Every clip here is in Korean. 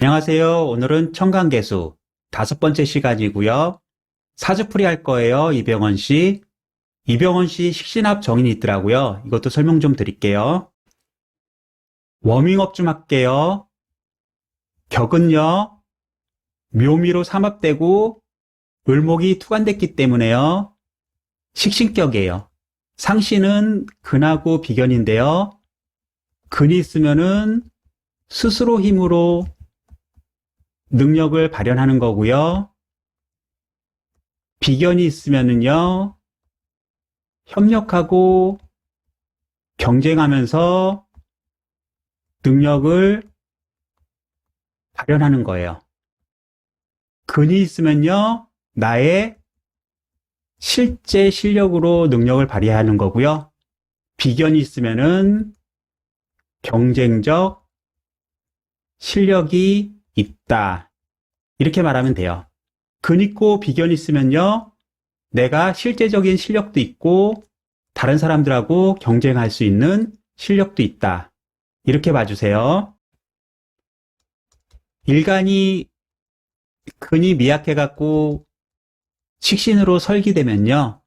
안녕하세요. 오늘은 청강계수 5번째 시간이고요. 사주풀이 할 거예요. 이병헌 씨. 이병헌 씨 식신합 정인이 있더라고요. 이것도 설명 좀 드릴게요. 워밍업 좀 할게요. 격은요. 묘미로 삼합되고 을목이 투관됐기 때문에요. 식신격이에요. 상신은 근하고 비견인데요. 근이 있으면은 스스로 힘으로 능력을 발현하는 거고요. 비견이 있으면은요, 협력하고 경쟁하면서 능력을 발현하는 거예요. 근이 있으면요, 나의 실제 실력으로 능력을 발휘하는 거고요. 비견이 있으면은 경쟁적 실력이 있다. 이렇게 말하면 돼요. 근 있고 비견 있으면요, 내가 실제적인 실력도 있고 다른 사람들하고 경쟁할 수 있는 실력도 있다. 이렇게 봐주세요. 일간이 근이 미약해갖고 식신으로 설기되면요,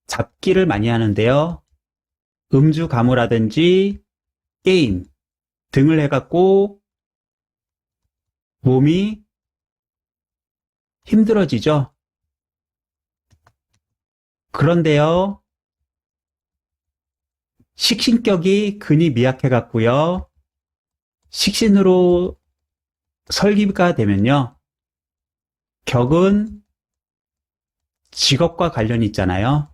잡기를 많이 하는데요. 음주 가무라든지 게임 등을 해갖고 몸이 힘들어지죠. 그런데요, 식신격이 근이 미약해갖고요, 식신으로 설기가 되면요, 격은 직업과 관련이 있잖아요.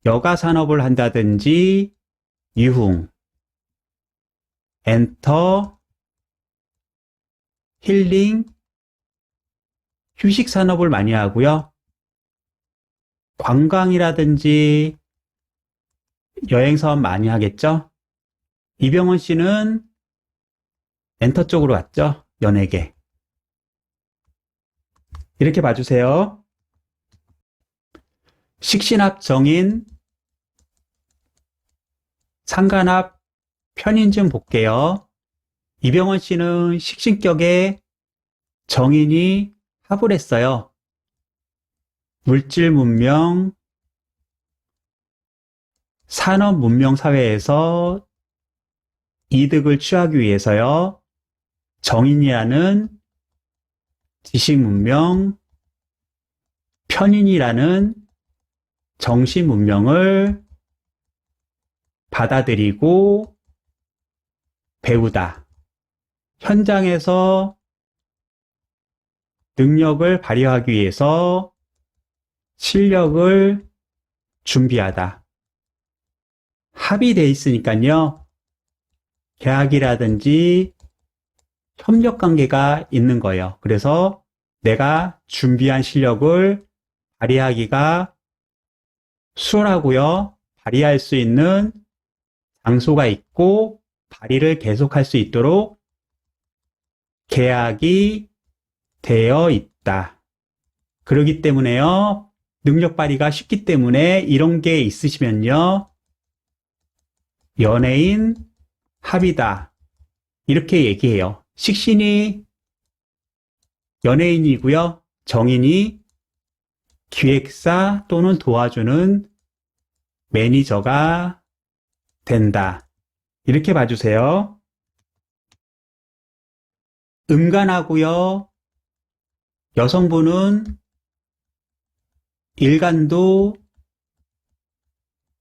여가 산업을 한다든지 유흥, 엔터, 힐링, 휴식 산업을 많이 하고요. 관광이라든지 여행 사업 많이 하겠죠. 이병헌 씨는 엔터 쪽으로 왔죠. 연예계. 이렇게 봐주세요. 식신합 정인, 상간합 편인 좀 볼게요. 이병헌 씨는 식신격에 정인이 합을 했어요. 물질 문명, 산업 문명 사회에서 이득을 취하기 위해서요. 정인이라는 지식 문명, 편인이라는 정신 문명을 받아들이고 배우다. 현장에서 능력을 발휘하기 위해서 실력을 준비하다. 합의돼 있으니까요. 계약이라든지 협력 관계가 있는 거예요. 그래서 내가 준비한 실력을 발휘하기가 수월하고요. 발휘할 수 있는 장소가 있고 발휘를 계속할 수 있도록 계약이 되어 있다. 그렇기 때문에요. 능력 발휘가 쉽기 때문에 이런 게 있으시면요. 연예인 합이다. 이렇게 얘기해요. 식신이 연예인이고요. 정인이 기획사 또는 도와주는 매니저가 된다. 이렇게 봐주세요. 음간하고요. 여성분은 일간도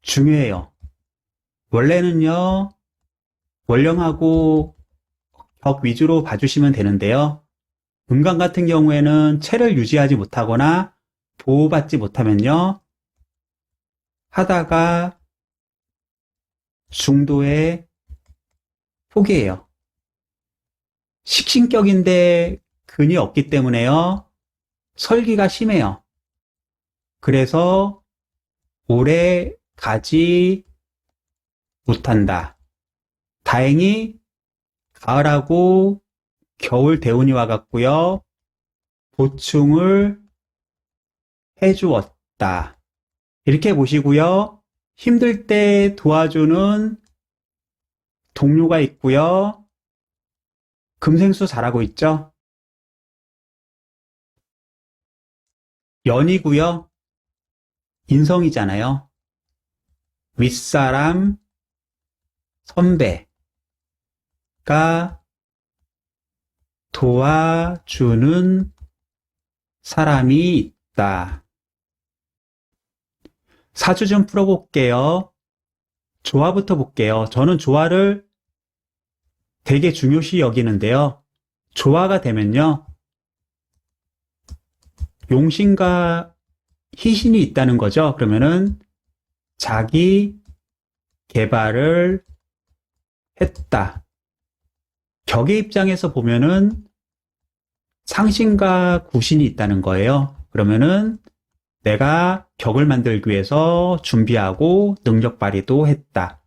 중요해요. 원래는요, 월령하고 격 위주로 봐주시면 되는데요. 음간 같은 경우에는 체를 유지하지 못하거나 보호받지 못하면요, 하다가 중도에 포기해요. 식신격인데 근이 없기 때문에요, 설기가 심해요. 그래서 오래 가지 못한다. 다행히 가을하고 겨울 대운이 와갖고요, 보충을 해주었다. 이렇게 보시고요. 힘들 때 도와주는 동료가 있고요. 금생수 잘하고 있죠? 연이고요. 인성이잖아요. 윗사람, 선배가 도와주는 사람이 있다. 사주 좀 풀어볼게요. 조화부터 볼게요. 저는 조화를 되게 중요시 여기는데요. 조화가 되면요. 용신과 희신이 있다는 거죠. 그러면은 자기 개발을 했다. 격의 입장에서 보면은 상신과 구신이 있다는 거예요. 그러면은 내가 격을 만들기 위해서 준비하고 능력 발휘도 했다.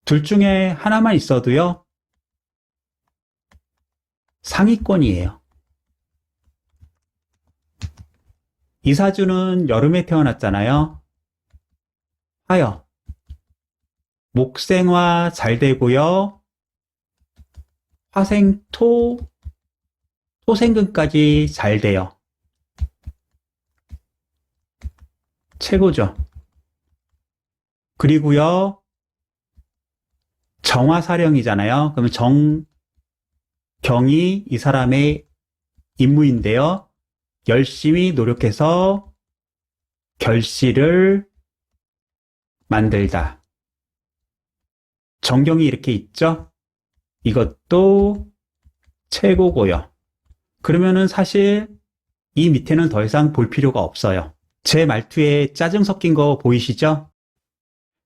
둘 중에 하나만 있어도요. 상위권이에요. 이 사주는 여름에 태어났잖아요. 화요. 목생화 잘 되고요. 화생토, 토생금까지 잘 돼요. 최고죠. 그리고요. 정화사령이잖아요. 그러면 정이 이 사람의 임무인데요. 열심히 노력해서 결실을 만들다. 정경이 이렇게 있죠? 이것도 최고고요. 그러면은 사실 이 밑에는 더 이상 볼 필요가 없어요. 제 말투에 짜증 섞인 거 보이시죠?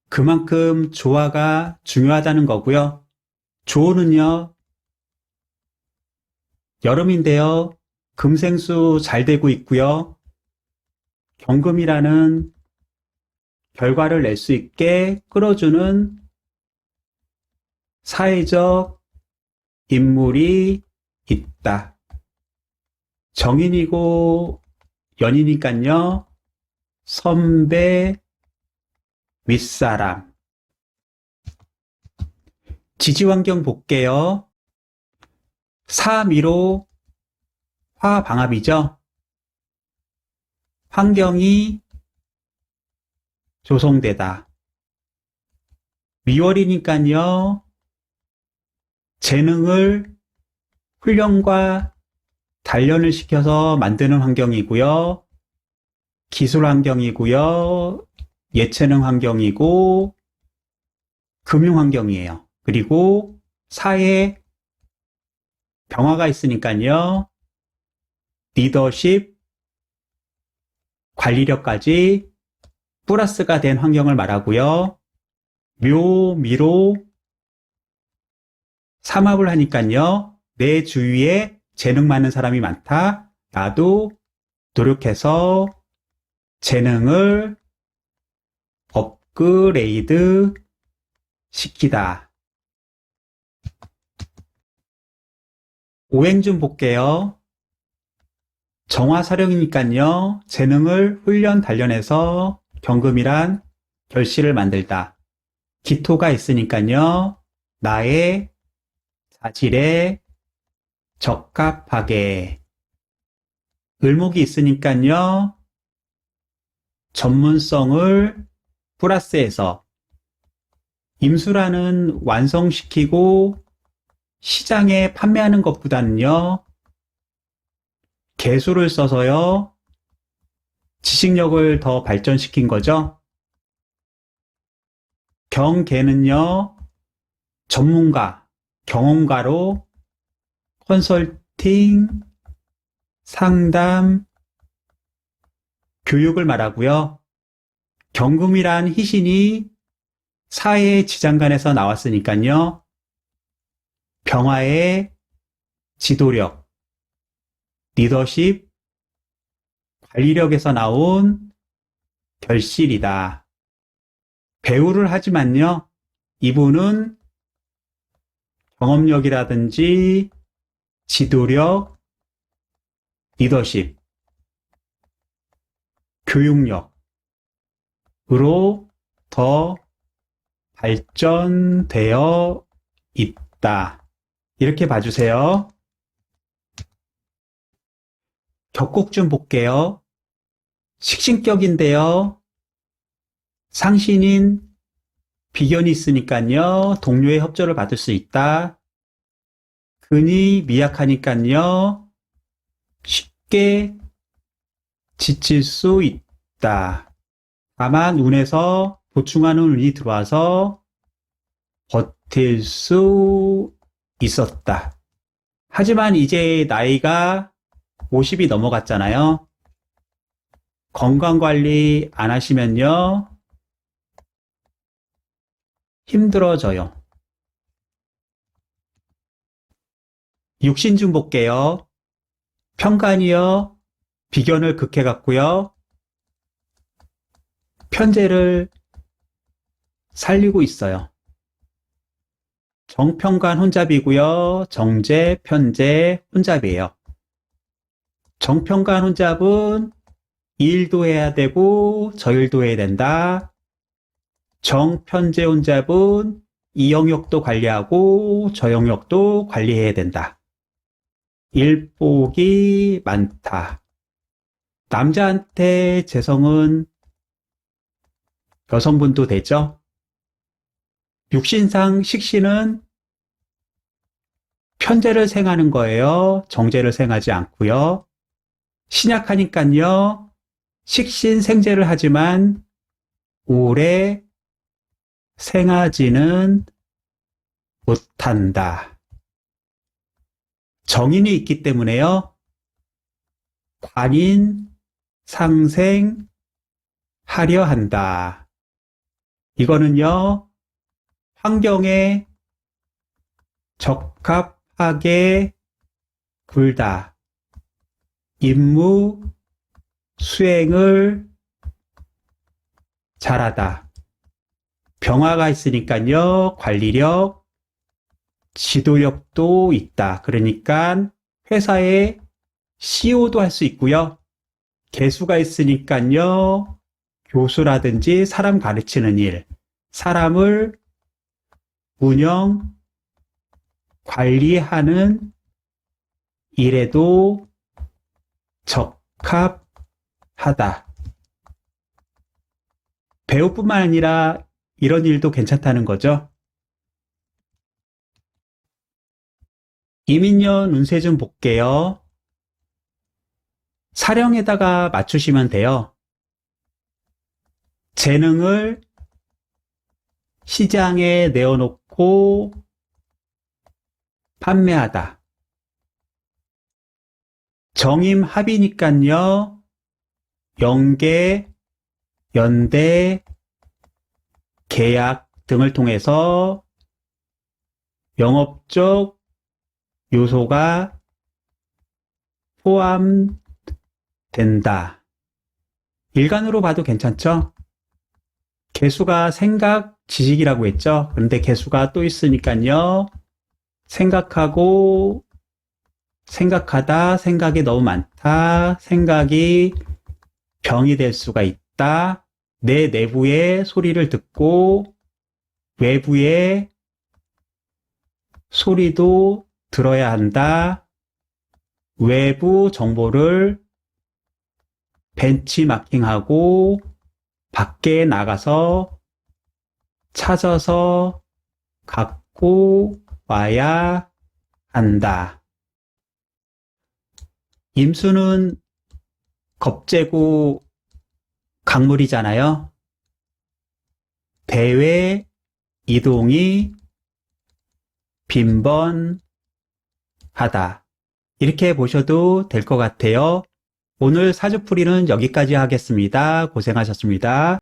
그만큼 조화가 중요하다는 거고요. 조는요, 여름인데요. 금생수 잘 되고 있고요. 경금이라는 결과를 낼 수 있게 끌어주는 사회적 인물이 있다. 정인이고 연이니까요. 선배, 윗사람. 지지환경 볼게요. 3.15 화방합이죠. 환경이 조성되다. 미월이니까요. 재능을 훈련과 단련을 시켜서 만드는 환경이고요. 기술 환경이고요. 예체능 환경이고 금융 환경이에요. 그리고 사회 병화가 있으니까요. 리더십, 관리력까지 플러스가 된 환경을 말하고요. 묘미로 삼합을 하니까요. 내 주위에 재능 많은 사람이 많다. 나도 노력해서 재능을 업그레이드 시키다. 오행 좀 볼게요. 정화사령이니까요. 재능을 훈련 단련해서 경금이란 결실을 만들다. 기토가 있으니까요. 나의 자질에 적합하게. 을목이 있으니까요. 전문성을 플러스해서 임수라는 완성시키고 시장에 판매하는 것보다는요. 개수를 써서요. 지식력을 더 발전시킨 거죠. 경계는요. 전문가, 경험가로 컨설팅, 상담, 교육을 말하고요. 경금이란 희신이 사회 지장간에서 나왔으니까요. 병화의 지도력, 리더십, 관리력에서 나온 결실이다. 배우를 하지만요. 이분은 경험력이라든지 지도력, 리더십, 교육력으로 더 발전되어 있다. 이렇게 봐주세요. 격곡 좀 볼게요. 식신격인데요. 상신인 비견이 있으니까요. 동료의 협조를 받을 수 있다. 근이 미약하니까요. 쉽게 지칠 수 있다. 다만 운에서 보충하는 운이 들어와서 버틸 수 있었다. 하지만 이제 나이가 50이 넘어갔잖아요. 건강관리 안 하시면요. 힘들어져요. 육신 좀 볼게요. 편간이요. 비견을 극해갔고요. 편재를 살리고 있어요. 정편간 혼잡이고요. 정재, 편재, 혼잡이에요. 정편간 혼잡은 일도 해야 되고 저일도 해야 된다. 정편재 혼잡은 이 영역도 관리하고 저 영역도 관리해야 된다. 일복이 많다. 남자한테 재성은 여성분도 되죠. 육신상 식신은 편재를 생하는 거예요. 정재를 생하지 않고요. 신약하니까요. 식신 생재를 하지만 오래 생하지는 못한다. 정인이 있기 때문에요. 관인 상생하려 한다. 이거는요. 환경에 적합하게 굴다. 임무 수행을 잘하다. 병화가 있으니까요. 관리력, 지도력도 있다. 그러니까 회사에 CEO도 할 수 있고요. 개수가 있으니까요. 교수라든지 사람 가르치는 일, 사람을 운영, 관리하는 일에도 적합하다. 배우뿐만 아니라 이런 일도 괜찮다는 거죠. 이민년 운세 좀 볼게요. 사령에다가 맞추시면 돼요. 재능을 시장에 내어놓고 판매하다. 정임합이니까요. 연계, 연대, 계약 등을 통해서 영업적 요소가 포함된다. 일간으로 봐도 괜찮죠? 개수가 생각, 지식이라고 했죠? 그런데 개수가 또 있으니까요. 생각하고, 생각하다, 생각이 너무 많다, 생각이 병이 될 수가 있다. 내 내부의 소리를 듣고 외부의 소리도 들어야 한다. 외부 정보를 벤치마킹하고 밖에 나가서 찾아서 갖고 와야 한다. 임수는 겁재고 강물이잖아요. 대외 이동이 빈번하다. 이렇게 보셔도 될 것 같아요. 오늘 사주풀이는 여기까지 하겠습니다. 고생하셨습니다.